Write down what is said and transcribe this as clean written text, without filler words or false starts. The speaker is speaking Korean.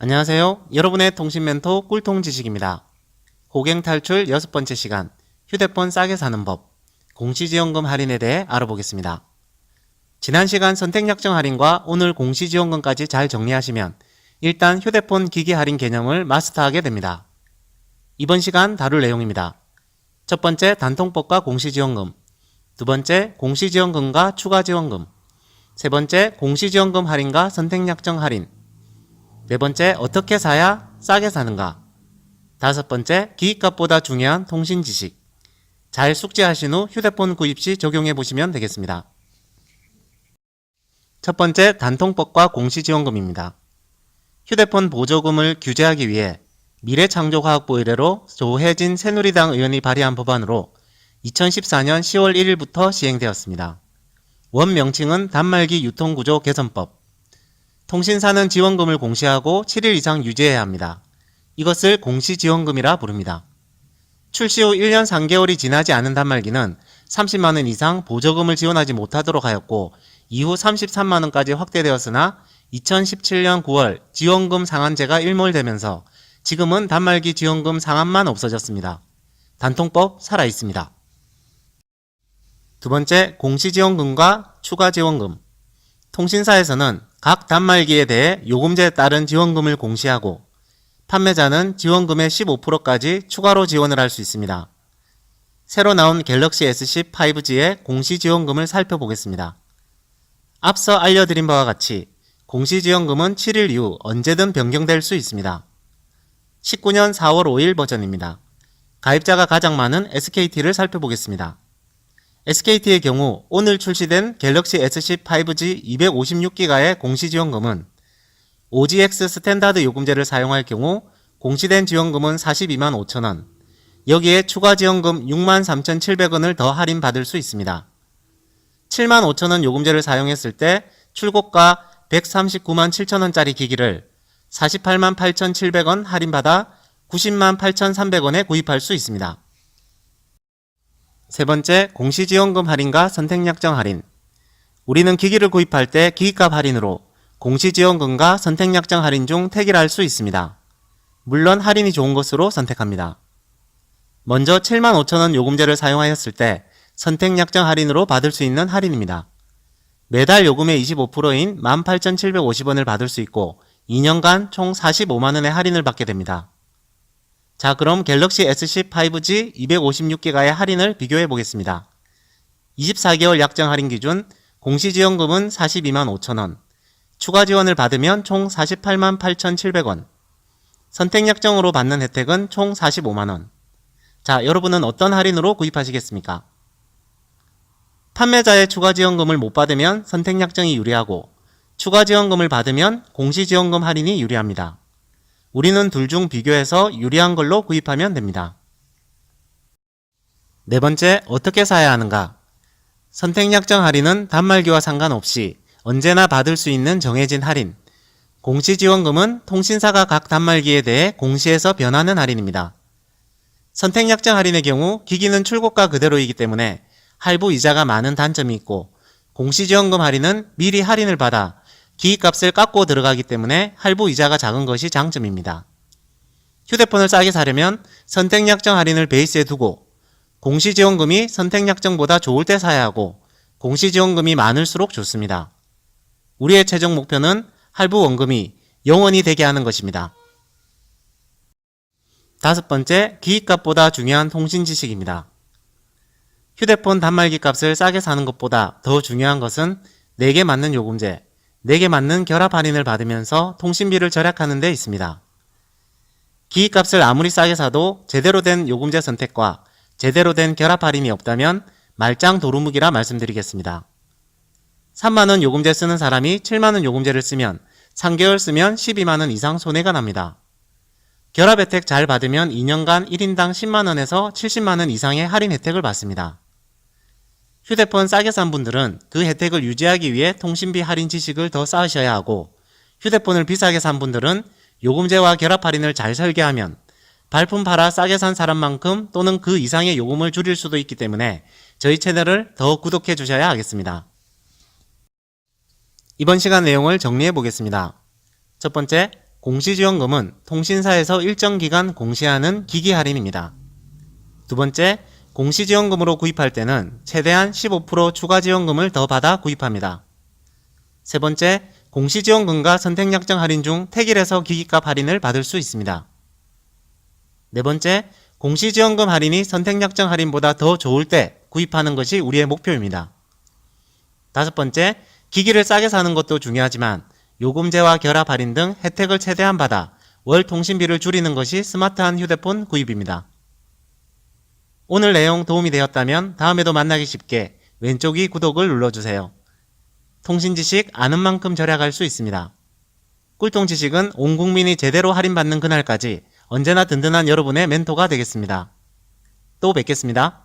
안녕하세요. 여러분의 통신 멘토 꿀통 지식입니다. 고객 탈출 6번째 시간, 휴대폰 싸게 사는 법, 공시지원금 할인에 대해 알아보겠습니다. 지난 시간 선택약정 할인과 오늘 공시지원금까지 잘 정리하시면 일단 휴대폰 기기 할인 개념을 마스터하게 됩니다. 이번 시간 다룰 내용입니다. 첫 번째, 단통법과 공시지원금. 두 번째, 공시지원금과 추가지원금. 세 번째, 공시지원금 할인과 선택약정 할인. 네 번째, 어떻게 사야 싸게 사는가. 다섯 번째, 기기값보다 중요한 통신 지식. 잘 숙지하신 후 휴대폰 구입 시 적용해 보시면 되겠습니다. 첫 번째, 단통법과 공시지원금입니다. 휴대폰 보조금을 규제하기 위해 미래창조과학부 의뢰로 조혜진 새누리당 의원이 발의한 법안으로 2014년 10월 1일부터 시행되었습니다. 원 명칭은 단말기 유통구조 개선법. 통신사는 지원금을 공시하고 7일 이상 유지해야 합니다. 이것을 공시지원금이라 부릅니다. 출시 후 1년 3개월이 지나지 않은 단말기는 30만원 이상 보조금을 지원하지 못하도록 하였고 이후 33만원까지 확대되었으나 2017년 9월 지원금 상한제가 일몰되면서 지금은 단말기 지원금 상한만 없어졌습니다. 단통법 살아있습니다. 두 번째, 공시지원금과 추가지원금. 통신사에서는 각 단말기에 대해 요금제에 따른 지원금을 공시하고 판매자는 지원금의 15%까지 추가로 지원을 할 수 있습니다. 새로 나온 갤럭시 S10 5G의 공시지원금을 살펴보겠습니다. 앞서 알려드린 바와 같이 공시지원금은 7일 이후 언제든 변경될 수 있습니다. 19년 4월 5일 버전입니다. 가입자가 가장 많은 SKT를 살펴보겠습니다. SKT의 경우 오늘 출시된 갤럭시 S10 5G 256기가의 공시지원금은 OGX 스탠다드 요금제를 사용할 경우 공시된 지원금은 42만 5천원, 여기에 추가 지원금 6만 3,700원을 더 할인받을 수 있습니다. 7만 5천원 요금제를 사용했을 때 출고가 139만 7천원짜리 기기를 48만 8,700원 할인받아 90만 8,300원에 구입할 수 있습니다. 세 번째, 공시지원금 할인과 선택약정 할인. 우리는 기기를 구입할 때 기기값 할인으로 공시지원금과 선택약정 할인 중 택일 할 수 있습니다. 물론 할인이 좋은 것으로 선택합니다. 먼저 7만 5천원 요금제를 사용하였을 때 선택약정 할인으로 받을 수 있는 할인입니다. 매달 요금의 25%인 18,750원을 받을 수 있고 2년간 총 45만원의 할인을 받게 됩니다. 자, 그럼 갤럭시 S10 5G 256기가의 할인을 비교해 보겠습니다. 24개월 약정 할인 기준 공시지원금은 42만 5천원, 추가 지원을 받으면 총 48만 8,700원, 선택약정으로 받는 혜택은 총 45만원. 자, 여러분은 어떤 할인으로 구입하시겠습니까? 판매자의 추가 지원금을 못 받으면 선택약정이 유리하고 추가 지원금을 받으면 공시지원금 할인이 유리합니다. 우리는 둘 중 비교해서 유리한 걸로 구입하면 됩니다. 네 번째, 어떻게 사야 하는가? 선택약정 할인은 단말기와 상관없이 언제나 받을 수 있는 정해진 할인. 공시지원금은 통신사가 각 단말기에 대해 공시해서 변하는 할인입니다. 선택약정 할인의 경우 기기는 출고가 그대로이기 때문에 할부 이자가 많은 단점이 있고 공시지원금 할인은 미리 할인을 받아 기기값을 깎고 들어가기 때문에 할부 이자가 작은 것이 장점입니다. 휴대폰을 싸게 사려면 선택약정 할인을 베이스에 두고 공시지원금이 선택약정보다 좋을 때 사야 하고 공시지원금이 많을수록 좋습니다. 우리의 최종 목표는 할부 원금이 영원히 되게 하는 것입니다. 다섯 번째, 기기값보다 중요한 통신 지식입니다. 휴대폰 단말기 값을 싸게 사는 것보다 더 중요한 것은 내게 맞는 요금제, 내게 맞는 결합 할인을 받으면서 통신비를 절약하는 데 있습니다. 기기값을 아무리 싸게 사도 제대로 된 요금제 선택과 제대로 된 결합 할인이 없다면 말짱 도루묵이라 말씀드리겠습니다. 3만원 요금제 쓰는 사람이 7만원 요금제를 쓰면 3개월 쓰면 12만원 이상 손해가 납니다. 결합 혜택 잘 받으면 2년간 1인당 10만원에서 70만원 이상의 할인 혜택을 받습니다. 휴대폰 싸게 산 분들은 그 혜택을 유지하기 위해 통신비 할인 지식을 더 쌓으셔야 하고 휴대폰을 비싸게 산 분들은 요금제와 결합 할인을 잘 설계하면 발품 팔아 싸게 산 사람만큼 또는 그 이상의 요금을 줄일 수도 있기 때문에 저희 채널을 더 구독해 주셔야 하겠습니다. 이번 시간 내용을 정리해 보겠습니다. 첫 번째, 공시지원금은 통신사에서 일정 기간 공시하는 기기 할인입니다. 두 번째, 공시지원금으로 구입할 때는 최대한 15% 추가 지원금을 더 받아 구입합니다. 세 번째, 공시지원금과 선택약정 할인 중 택일에서 기기값 할인을 받을 수 있습니다. 네 번째, 공시지원금 할인이 선택약정 할인보다 더 좋을 때 구입하는 것이 우리의 목표입니다. 다섯 번째, 기기를 싸게 사는 것도 중요하지만 요금제와 결합 할인 등 혜택을 최대한 받아 월 통신비를 줄이는 것이 스마트한 휴대폰 구입입니다. 오늘 내용 도움이 되었다면 다음에도 만나기 쉽게 왼쪽 위 구독을 눌러주세요. 통신 지식 아는 만큼 절약할 수 있습니다. 꿀통 지식은 온 국민이 제대로 할인받는 그날까지 언제나 든든한 여러분의 멘토가 되겠습니다. 또 뵙겠습니다.